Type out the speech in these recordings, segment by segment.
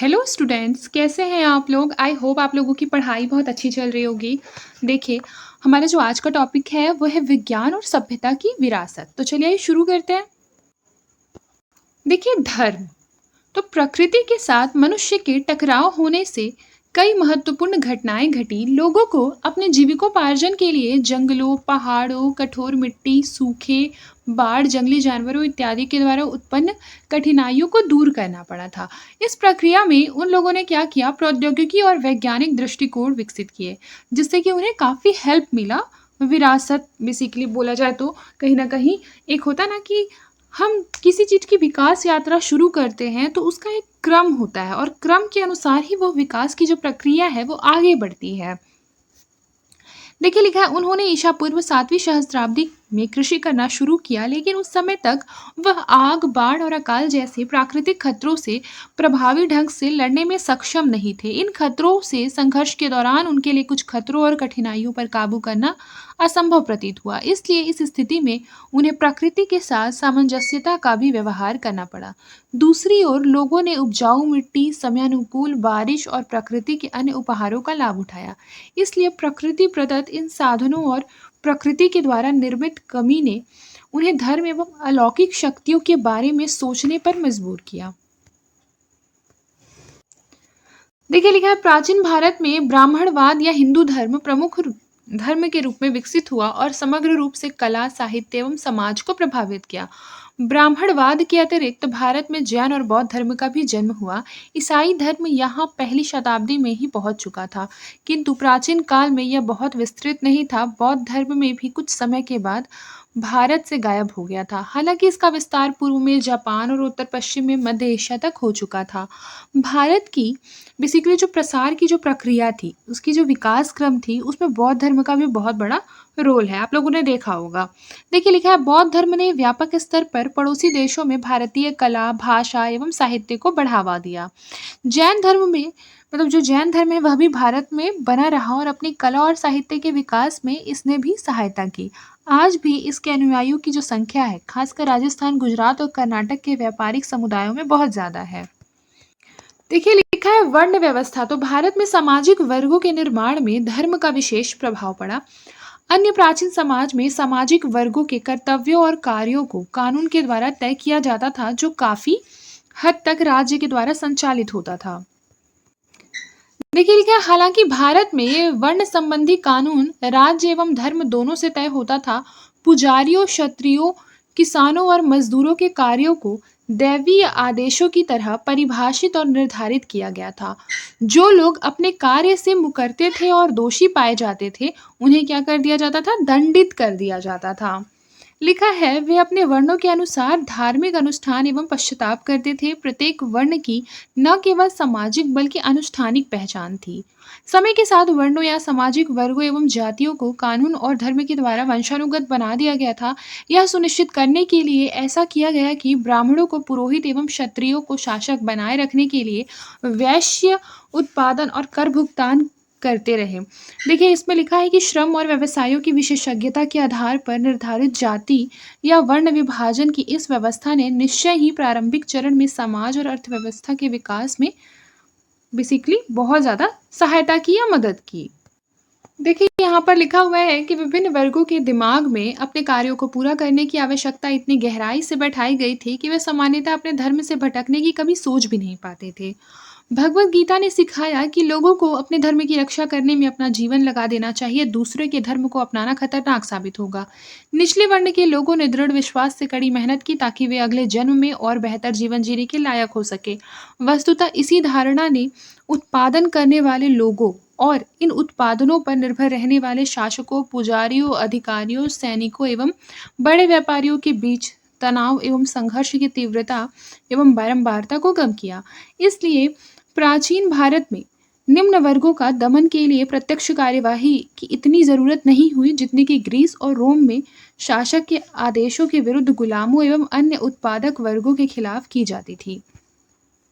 Hello students, कैसे हैं आप लोग? आई होप आप लोगों की पढ़ाई बहुत अच्छी चल रही होगी। देखिए, हमारा जो आज का टॉपिक है वो है विज्ञान और सभ्यता की विरासत। तो चलिए शुरू करते हैं। देखिए, धर्म तो प्रकृति के साथ मनुष्य के टकराव होने से कई महत्वपूर्ण घटनाएं घटी। लोगों को अपने जीविकोपार्जन के लिए जंगलों, पहाड़ों, कठोर मिट्टी, सूखे, बाढ़, जंगली जानवरों इत्यादि के द्वारा उत्पन्न कठिनाइयों को दूर करना पड़ा था। इस प्रक्रिया में उन लोगों ने क्या किया, प्रौद्योगिकी और वैज्ञानिक दृष्टिकोण विकसित किए, जिससे कि उन्हें काफ़ी हेल्प मिला। विरासत बेसिकली बोला जाए तो कहीं ना कहीं एक होता ना कि हम किसी चीज़ की विकास यात्रा शुरू करते हैं तो उसका एक क्रम होता है और क्रम के अनुसार ही वो विकास की जो प्रक्रिया है वो आगे बढ़ती है। देखिए, लिखा है उन्होंने ईसा पूर्व 7वीं सहस्त्राब्दी में कृषि करना शुरू किया, लेकिन उस समय तक वह आग, बाढ़ और अकाल जैसे प्राकृतिक खतरों से प्रभावी ढंग से लड़ने में सक्षम नहीं थे। इन खतरों से संघर्ष के दौरान उनके लिए कुछ खतरों और कठिनाइयों पर काबू करना असंभव प्रतीत हुआ। इसलिए इस स्थिति में उन्हें प्रकृति के साथ सामंजस्यता का भी व्यवहार करना पड़ा। दूसरी ओर लोगों ने उपजाऊ मिट्टी, समयानुकूल बारिश और प्रकृति के अन्य उपहारों का लाभ उठाया। इसलिए प्रकृति प्रदत्त इन साधनों और प्रकृति के द्वारा निर्मित कमी ने उन्हें धर्म एवं अलौकिक शक्तियों के बारे में सोचने पर मजबूर किया। देखिए, लिखा है प्राचीन भारत में ब्राह्मणवाद या हिंदू धर्म प्रमुख धर्म के रूप में विकसित हुआ और समग्र रूप से कला, साहित्य एवं समाज को प्रभावित किया। ब्राह्मणवाद के अतिरिक्त भारत में जैन और बौद्ध धर्म का भी जन्म हुआ। ईसाई धर्म यहाँ पहली शताब्दी में ही पहुंच चुका था, किंतु प्राचीन काल में यह बहुत विस्तृत नहीं था। बौद्ध धर्म में भी कुछ समय के बाद भारत से गायब हो गया था। हालांकि इसका विस्तार पूर्व में जापान और उत्तर पश्चिम में मध्य एशिया तक हो चुका था। भारत की बेसिकली जो प्रसार की जो प्रक्रिया थी, उसकी जो विकास क्रम थी, उसमें बौद्ध धर्म का भी बहुत बड़ा रोल है। आप लोगों ने देखा होगा। देखिए, लिखा है बौद्ध धर्म ने व्यापक स्तर पर पड़ोसी देशों में भारतीय कला, भाषा एवं साहित्य को बढ़ावा दिया। जैन धर्म में जो जैन धर्म है वह भी भारत में बना रहा और अपनी कला और साहित्य के विकास में इसने भी सहायता की। आज भी इसके अनुयायियों की जो संख्या है, खासकर राजस्थान, गुजरात और कर्नाटक के व्यापारिक समुदायों में बहुत ज्यादा है। देखिए, लिखा है वर्ण व्यवस्था तो भारत में सामाजिक वर्गों के निर्माण में धर्म का विशेष प्रभाव पड़ा। अन्य प्राचीन समाज में सामाजिक वर्गों के कर्तव्यों और कार्यों को कानून के द्वारा तय किया जाता था, जो काफी हद तक राज्य के द्वारा संचालित होता था। देखिए, क्या हालांकि भारत में वर्ण संबंधी कानून राज्य एवं धर्म दोनों से तय होता था। पुजारियों, क्षत्रियों, किसानों और मजदूरों के कार्यों को दैवीय आदेशों की तरह परिभाषित और निर्धारित किया गया था। जो लोग अपने कार्य से मुकरते थे और दोषी पाए जाते थे, उन्हें क्या कर दिया जाता था, दंडित कर दिया जाता था। लिखा है वे अपने वर्णों के अनुसार धार्मिक अनुष्ठान एवं पश्चाताप करते थे। प्रत्येक वर्ण की न केवल सामाजिक बल्कि अनुष्ठानिक पहचान थी। समय के साथ वर्णों या सामाजिक वर्गों एवं जातियों को कानून और धर्म के द्वारा वंशानुगत बना दिया गया था। यह सुनिश्चित करने के लिए ऐसा किया गया कि ब्राह्मणों को पुरोहित एवं क्षत्रियों को शासक बनाए रखने के लिए वैश्य उत्पादन और कर भुगतान करते रहे। देखिए, इसमें लिखा है कि श्रम और व्यवसायों की विशेषज्ञता के आधार पर निर्धारित जाति या वर्ण विभाजन की इस व्यवस्था ने निश्चय ही प्रारंभिक चरण में समाज और अर्थव्यवस्था के विकास में बेसिकली बहुत ज़्यादा सहायता की या मदद की। देखिए, यहाँ पर लिखा हुआ है कि विभिन्न वर्गों के दिमाग में अपने कार्यों को पूरा करने की आवश्यकता इतनी गहराई से बैठाई गई थी कि वे सामान्यतः अपने धर्म से भटकने की कभी सोच भी नहीं पाते थे। भगवत गीता ने सिखाया कि लोगों को अपने धर्म की रक्षा करने में अपना जीवन लगा देना चाहिए। दूसरे के धर्म को अपनाना खतरनाक साबित होगा। निचले वर्ण के लोगों ने दृढ़ विश्वास से कड़ी मेहनत की ताकि वे अगले जन्म में और बेहतर जीवन जीने के लायक हो सके। वस्तुतः इसी धारणा ने उत्पादन करने वाले लोगों और इन उत्पादनों पर निर्भर रहने वाले शासकों, पुजारियों, अधिकारियों, सैनिकों एवं बड़े व्यापारियों के बीच तनाव एवं संघर्ष की तीव्रता एवं बारंबारता को कम किया। इसलिए प्राचीन भारत में निम्न वर्गों का दमन के लिए प्रत्यक्ष कार्यवाही की इतनी जरूरत नहीं हुई जितनी कि ग्रीस और रोम में शासक के आदेशों के विरुद्ध गुलामों एवं अन्य उत्पादक वर्गों के खिलाफ की जाती थी।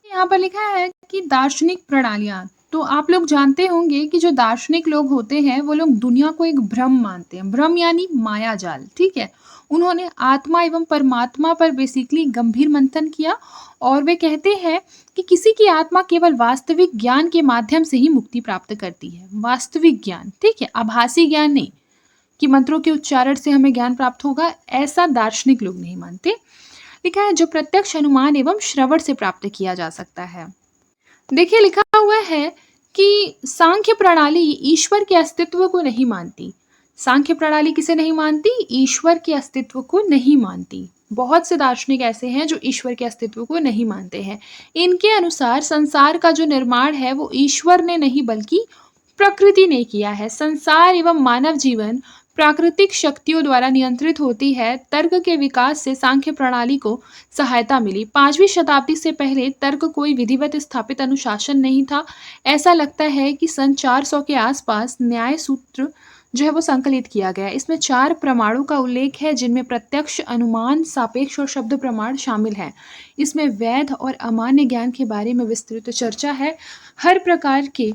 यहाँ पर लिखा है कि दार्शनिक प्रणालियां, तो आप लोग जानते होंगे कि जो दार्शनिक लोग होते हैं वो लोग दुनिया को एक भ्रम मानते हैं। भ्रम यानी माया जाल, ठीक है। उन्होंने आत्मा एवं परमात्मा पर बेसिकली गंभीर मंथन किया और वे कहते हैं कि किसी की आत्मा केवल वास्तविक ज्ञान के माध्यम से ही मुक्ति प्राप्त करती है। वास्तविक ज्ञान, ठीक है, आभासी ज्ञान नहीं कि मंत्रों के उच्चारण से हमें ज्ञान प्राप्त होगा, ऐसा दार्शनिक लोग नहीं मानते। लिखा है जो प्रत्यक्ष अनुमान एवं श्रवण से प्राप्त किया जा सकता है। देखिए लिखा हुआ है कि सांख्य प्रणाली ईश्वर के अस्तित्व को नहीं मानती। सांख्य प्रणाली किसे नहीं मानती? ईश्वर के अस्तित्व को नहीं मानती। बहुत से दार्शनिक ऐसे हैं जो ईश्वर के अस्तित्व को नहीं मानते हैं। इनके अनुसार संसार का जो निर्माण है वो ईश्वर ने नहीं बल्कि प्रकृति ने किया है। संसार एवं मानव जीवन प्राकृतिक शक्तियों द्वारा नियंत्रित होती है। तर्क के विकास से सांख्य प्रणाली को सहायता मिली। 5वीं शताब्दी से पहले तर्क कोई विधिवत स्थापित अनुशासन नहीं था। ऐसा लगता है कि सन 400 के आसपास न्याय सूत्र जो है वो संकलित किया गया। इसमें 4 प्रमाणों का उल्लेख है जिनमें प्रत्यक्ष, अनुमान, सापेक्ष और शब्द प्रमाण शामिल हैं। इसमें वैध और अमान्य ज्ञान के बारे में विस्तृत चर्चा है। हर प्रकार के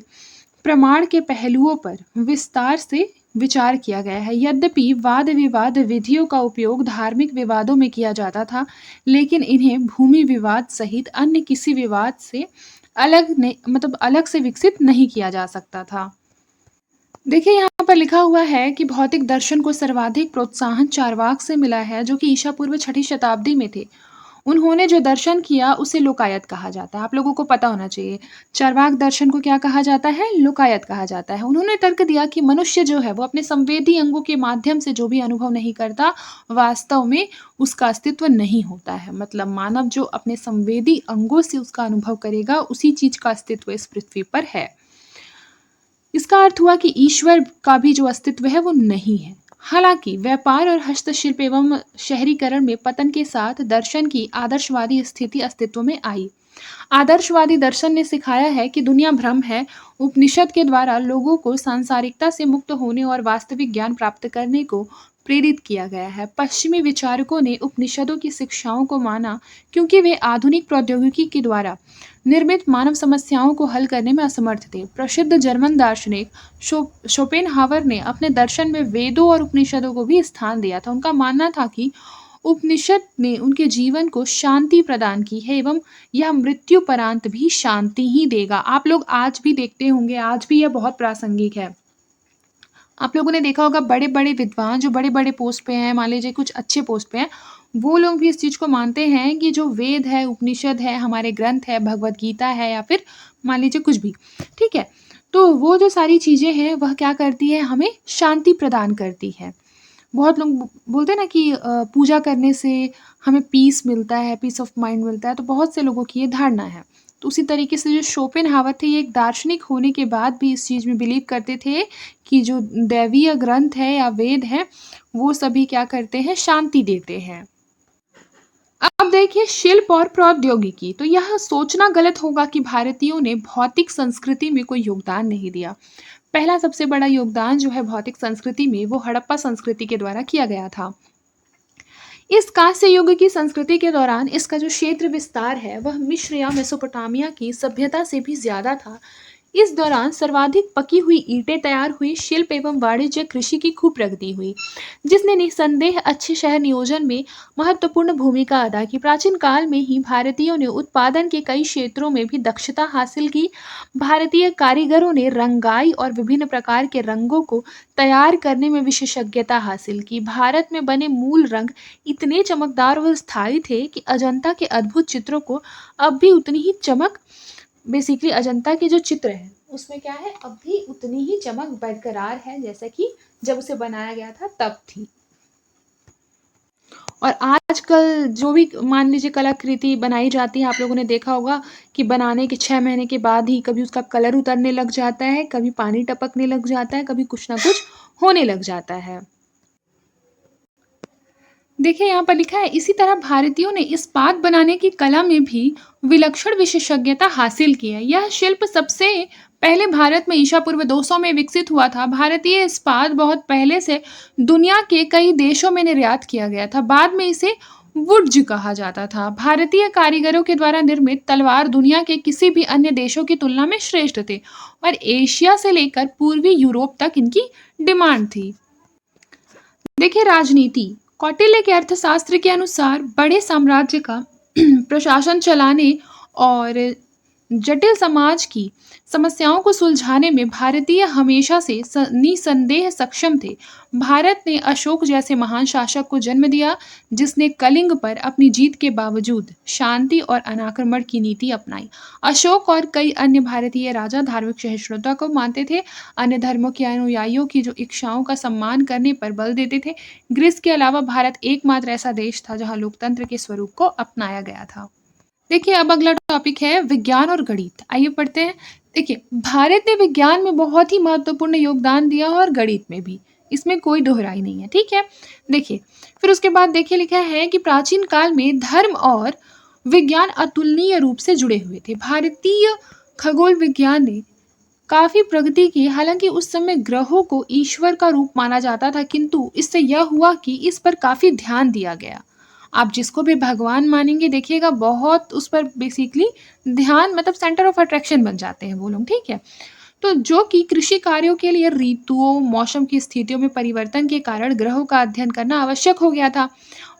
प्रमाण के पहलुओं पर विस्तार से विचार किया गया है। यद्यपि वाद विवाद विधियों का उपयोग धार्मिक विवादों में किया जाता था, लेकिन इन्हें भूमि विवाद सहित अन्य किसी विवाद से अलग से विकसित नहीं किया जा सकता था। देखिए यहाँ पर लिखा हुआ है कि भौतिक दर्शन को सर्वाधिक प्रोत्साहन चार्वाक से मिला है, जो कि ईसा पूर्व 6ठी शताब्दी में थे। उन्होंने जो दर्शन किया उसे लोकायत कहा जाता है। आप लोगों को पता होना चाहिए चार्वाक दर्शन को क्या कहा जाता है? लोकायत कहा जाता है। उन्होंने तर्क दिया कि मनुष्य जो है वो अपने संवेदी अंगों के माध्यम से जो भी अनुभव नहीं करता, वास्तव में उसका अस्तित्व नहीं होता है। मतलब मानव जो अपने संवेदी अंगों से उसका अनुभव करेगा, उसी चीज का अस्तित्व इस पृथ्वी पर है। इसका अर्थ हुआ कि ईश्वर का भी जो अस्तित्व है वो नहीं है। हालांकि व्यापार और हस्तशिल्प एवं शहरीकरण में पतन के साथ दर्शन की आदर्शवादी स्थिति अस्तित्व में आई। आदर्शवादी दर्शन ने सिखाया है कि दुनिया भ्रम है। उपनिषद के द्वारा लोगों को सांसारिकता से मुक्त होने और वास्तविक ज्ञान प्राप्त करने को प्रेरित किया गया है। पश्चिमी विचारकों ने उपनिषदों की शिक्षाओं को माना क्योंकि वे आधुनिक प्रौद्योगिकी के द्वारा निर्मित मानव समस्याओं को हल करने में असमर्थ थे। प्रसिद्ध जर्मन दार्शनिक शोपेनहावर ने अपने दर्शन में वेदों और उपनिषदों को भी स्थान दिया था। उनका मानना था कि उपनिषद ने उनके जीवन को शांति प्रदान की है एवं यह मृत्यु परांत भी शांति ही देगा। आप लोग आज भी देखते होंगे, आज भी यह बहुत प्रासंगिक है। आप लोगों ने देखा होगा बड़े बड़े विद्वान जो बड़े बड़े पोस्ट पे हैं, मान लीजिए कुछ अच्छे पोस्ट पे हैं, वो लोग भी इस चीज़ को मानते हैं कि जो वेद है, उपनिषद है, हमारे ग्रंथ है, भगवत गीता है या फिर मान लीजिए कुछ भी, ठीक है, तो वो जो सारी चीज़ें हैं वह क्या करती है? हमें शांति प्रदान करती है। बहुत लोग बोलते हैं ना कि पूजा करने से हमें पीस मिलता है, पीस ऑफ माइंड मिलता है, तो बहुत से लोगों की ये धारणा है। तो उसी तरीके से जो शोपेनहावर थे, ये एक दार्शनिक होने के बाद भी इस चीज़ में बिलीव करते थे कि जो दैवीय ग्रंथ है या वेद है वो सभी क्या करते हैं? शांति देते हैं। अब देखिए शिल्प और प्रौद्योगिकी, तो यह सोचना गलत होगा कि भारतीयों ने भौतिक संस्कृति में कोई योगदान नहीं दिया। पहला सबसे बड़ा योगदान जो है भौतिक संस्कृति में वो हड़प्पा संस्कृति के द्वारा किया गया था। इस कांस्य युग की संस्कृति के दौरान इसका जो क्षेत्र विस्तार है वह मिस्र या मेसोपोटामिया की सभ्यता से भी ज्यादा था। इस दौरान सर्वाधिक पकी हुई ईंटें तैयार हुई। शिल्प एवं वाणिज्य कृषि की खूब प्रगति हुई, जिसने निसंदेह अच्छे शहर नियोजन में महत्वपूर्ण भूमिका अदा की। प्राचीन काल में ही भारतीयों ने उत्पादन के कई क्षेत्रों में भी दक्षता हासिल की। भारतीय कारीगरों ने रंगाई और विभिन्न प्रकार के रंगों को तैयार करने में विशेषज्ञता हासिल की। भारत में बने मूल रंग इतने चमकदार और स्थायी थे कि अजंता के अद्भुत चित्रों को अब भी उतनी ही चमक, बेसिकली अजंता के जो चित्र है उसमें क्या है, अब भी उतनी ही चमक बरकरार है जैसे कि जब उसे बनाया गया था तब थी। और आजकल जो भी मान लीजिए कलाकृति बनाई जाती है, आप लोगों ने देखा होगा कि बनाने के 6 महीने के बाद ही कभी उसका कलर उतरने लग जाता है, कभी पानी टपकने लग जाता है, कभी कुछ ना कुछ होने लग जाता है। देखिए यहाँ पर लिखा है इसी तरह भारतीयों ने इस्पात बनाने की कला में भी विलक्षण विशेषज्ञता हासिल की है। यह शिल्प सबसे पहले भारत में ईसा पूर्व 200 में विकसित हुआ था। भारतीय इस्पात बहुत पहले से दुनिया के कई देशों में निर्यात किया गया था। बाद में इसे वुड्ज कहा जाता था। भारतीय कारीगरों के द्वारा निर्मित तलवार दुनिया के किसी भी अन्य देशों की तुलना में श्रेष्ठ थे और एशिया से लेकर पूर्वी यूरोप तक इनकी डिमांड थी। देखिए राजनीति, कौटिल्य के अर्थशास्त्र के अनुसार बड़े साम्राज्य का प्रशासन चलाने और जटिल समाज की समस्याओं को सुलझाने में भारतीय हमेशा से निसंदेह सक्षम थे। भारत ने अशोक जैसे महान शासक को जन्म दिया, जिसने कलिंग पर अपनी जीत के बावजूद शांति और अनाक्रमण की नीति अपनाई। अशोक और कई अन्य भारतीय राजा धार्मिक सहिष्णुता को मानते थे, अन्य धर्मों के अनुयायियों की जो इच्छाओं का सम्मान करने पर बल देते थे। ग्रीस के अलावा भारत एकमात्र ऐसा देश था जहां लोकतंत्र के स्वरूप को अपनाया गया था। देखिए, अब अगला टॉपिक है विज्ञान और गणित। आइए पढ़ते हैं। देखिए, भारत ने विज्ञान में बहुत ही महत्वपूर्ण योगदान दिया और गणित में भी, इसमें कोई दोहराई नहीं है, ठीक है। देखिए, फिर उसके बाद देखिए लिखा है कि प्राचीन काल में धर्म और विज्ञान अतुलनीय रूप से जुड़े हुए थे। भारतीय खगोल विज्ञान ने काफी प्रगति की, हालांकि उस समय ग्रहों को ईश्वर का रूप माना जाता था, किंतु इससे यह हुआ कि इस पर काफी ध्यान दिया गया। आप जिसको भी भगवान मानेंगे देखिएगा, बहुत उस पर बेसिकली ध्यान, मतलब सेंटर ऑफ अट्रैक्शन बन जाते हैं वो लोग, ठीक है। तो जो कि कृषि कार्यों के लिए ऋतुओं, मौसम की स्थितियों में परिवर्तन के कारण ग्रहों का अध्ययन करना आवश्यक हो गया था।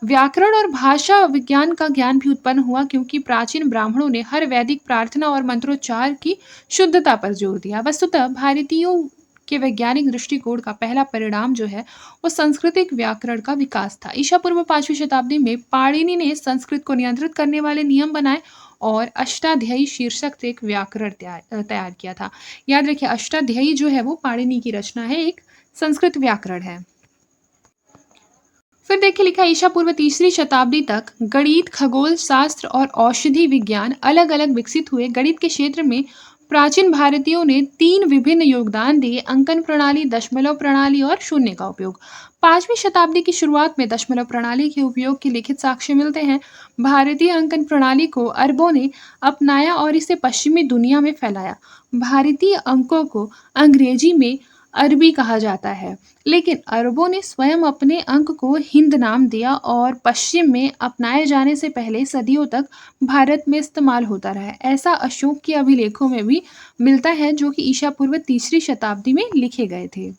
व्याकरण और भाषा विज्ञान का ज्ञान भी उत्पन्न हुआ, क्योंकि प्राचीन ब्राह्मणों ने हर वैदिक प्रार्थना और मंत्रोच्चार की शुद्धता पर जोर दिया। वस्तुतः भारतीयों के वैज्ञानिक दृष्टिकोण का पहला परिणाम जो है वो सांस्कृतिक व्याकरण का विकास था। ईसा पूर्व 5वीं शताब्दी में पाणिनि ने संस्कृत को नियंत्रित करने वाले नियम बनाए और अष्टाध्यायी शीर्षक से एक व्याकरण तैयार किया था। याद रखिए, अष्टाध्यायी जो है वो पाणिनि की रचना है, एक संस्कृत व्याकरण है। फिर देखिए लिखा, ईसा पूर्व 3री शताब्दी तक गणित, खगोल शास्त्र और औषधि विज्ञान अलग अलग विकसित हुए। गणित के क्षेत्र में प्राचीन भारतीयों ने 3 विभिन्न योगदान दिए: अंकन प्रणाली, दशमलव प्रणाली और शून्य का उपयोग। 5वीं शताब्दी की शुरुआत में दशमलव प्रणाली के उपयोग के लिखित साक्ष्य मिलते हैं। भारतीय अंकन प्रणाली को अरबों ने अपनाया और इसे पश्चिमी दुनिया में फैलाया। भारतीय अंकों को अंग्रेजी में अरबी कहा जाता है, लेकिन अरबों ने स्वयं अपने अंक को हिंद नाम दिया और पश्चिम में अपनाए जाने से पहले सदियों तक भारत में इस्तेमाल होता रहा। ऐसा अशोक के अभिलेखों में भी मिलता है, जो कि ईसा पूर्व 3री शताब्दी में लिखे गए थे।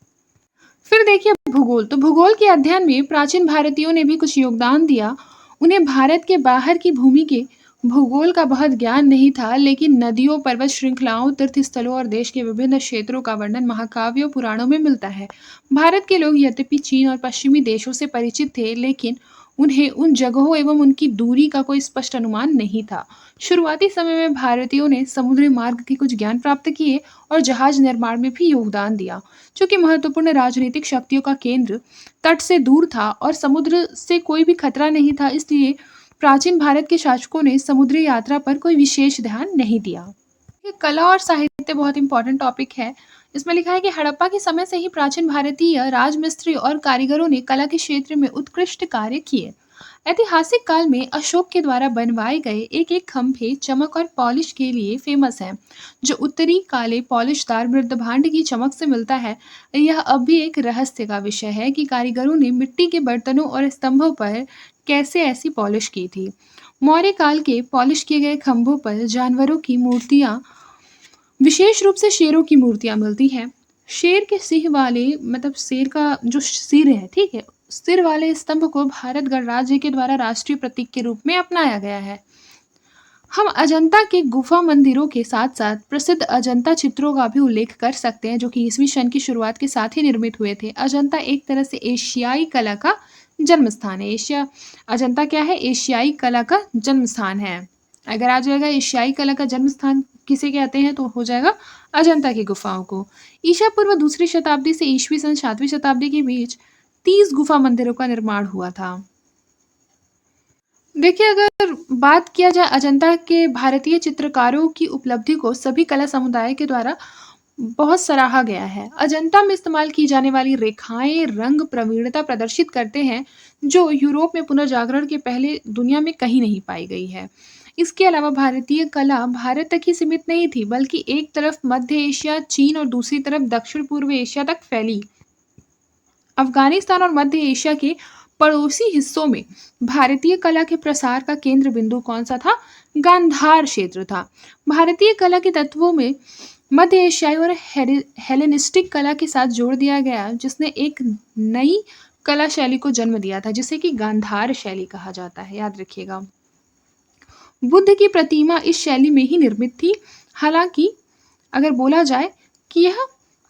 फिर देखिए भूगोल। तो भूगोल के अध्ययन में प्राचीन भारतीयों ने भी कुछ योगदान दिया। उन्हें भारत के बाहर की भूमि के भूगोल का बहुत ज्ञान नहीं था, लेकिन नदियों, पर्वत श्रृंखलाओं, तीर्थ स्थलों और देश के विभिन्न क्षेत्रों का वर्णन महाकाव्यों, पुराणों में मिलता है। भारत के लोग यद्यपि चीन और पश्चिमी देशों से परिचित थे, लेकिन उन्हें उन जगहों एवं उनकी दूरी का कोई स्पष्ट अनुमान नहीं था। शुरुआती समय में भारतीयों ने समुद्री मार्ग के कुछ ज्ञान प्राप्त किए और जहाज निर्माण में भी योगदान दिया। चूंकि महत्वपूर्ण राजनीतिक शक्तियों का केंद्र तट से दूर था और समुद्र से कोई भी खतरा नहीं था, इसलिए प्राचीन भारत के शासकों ने समुद्री यात्रा पर कोई विशेष ध्यान नहीं दिया। ये कला और साहित्य बहुत इंपॉर्टेंट टॉपिक है। इसमें लिखा है कि हड़प्पा के समय से ही प्राचीन भारतीय राजमिस्त्री और कारीगरों ने कला के क्षेत्र में उत्कृष्ट कार्य किए। ऐतिहासिक काल में अशोक के द्वारा बनवाए गए एक एक खंभे चमक और पॉलिश के लिए फेमस हैं, जो उत्तरी काले पॉलिशदार मृदभांड की चमक से मिलता है। यह अब भी एक रहस्य का विषय है कि कारीगरों ने मिट्टी के बर्तनों और स्तंभों पर कैसे ऐसी पॉलिश की थी। मौर्य काल के पॉलिश किए गए खंभों पर जानवरों की मूर्तियां, विशेष रूप से शेरों की मूर्तियां मिलती हैं। शेर के सिंह वाले, मतलब शेर का जो सिर है, ठीक है, सिर वाले स्तंभ को भारत गणराज्य के द्वारा राष्ट्रीय प्रतीक के रूप में अपनाया गया है। हम अजंता के गुफा मंदिरों के साथ साथ प्रसिद्ध अजंता चित्रों का भी उल्लेख कर सकते हैं, जो कि ईसवी सदी की शुरुआत के साथ ही निर्मित हुए थे। अजंता एक तरह से एशियाई कला का जन्म स्थान है। अजंता क्या है? एशियाई कला का जन्म स्थान है। अगर आ जाएगा एशियाई कला का जन्म स्थान किसे कहते हैं, तो हो जाएगा अजंता की गुफाओं को। ईसा पूर्व 2री शताब्दी से ईस्वी सन 7वीं शताब्दी के बीच 30 गुफा मंदिरों का निर्माण हुआ था। देखिए, अगर बात किया जाए अजंता के भारतीय चित्रकारों की उपलब्धि को सभी कला समुदाय के द्वारा बहुत सराहा गया है। अजंता में इस्तेमाल की जाने वाली रेखाएं रंग प्रवीणता प्रदर्शित करते हैं, जो यूरोप में पुनर्जागरण के पहले दुनिया में कहीं नहीं पाई गई है। इसके अलावा भारतीय कला भारत तक ही सीमित नहीं थी, बल्कि एक तरफ मध्य एशिया, चीन और दूसरी तरफ दक्षिण पूर्व एशिया तक फैली। अफगानिस्तान और मध्य एशिया के पड़ोसी हिस्सों में भारतीय कला के प्रसार का केंद्र बिंदु कौन सा था? गांधार क्षेत्र था। भारतीय कला के तत्वों में मध्य एशियाई और हेलेनिस्टिक कला के साथ जोड़ दिया गया, जिसने एक नई कला शैली को जन्म दिया था, जिसे कि गांधार शैली कहा जाता है। याद रखिएगा। बुद्ध की प्रतिमा इस शैली में ही निर्मित थी। हालाँकि अगर बोला जाए कि यह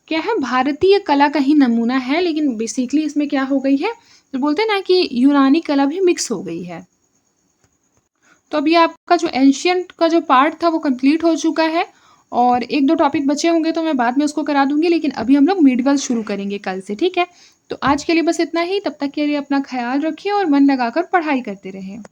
क्या है, भारतीय कला का ही नमूना है, लेकिन बेसिकली इसमें क्या हो गई है, तो बोलते हैं ना कि यूनानी कला भी मिक्स हो गई है। तो अभी आपका जो एंशिएंट का जो पार्ट था वो कंप्लीट हो चुका है, और 1-2 टॉपिक बचे होंगे तो मैं बाद में उसको करा दूँगी, लेकिन अभी हम लोग मिडवल शुरू करेंगे कल से, ठीक है? तो आज के लिए बस इतना ही, तब तक के लिए अपना ख़्याल रखिए और मन लगाकर पढ़ाई करते रहें।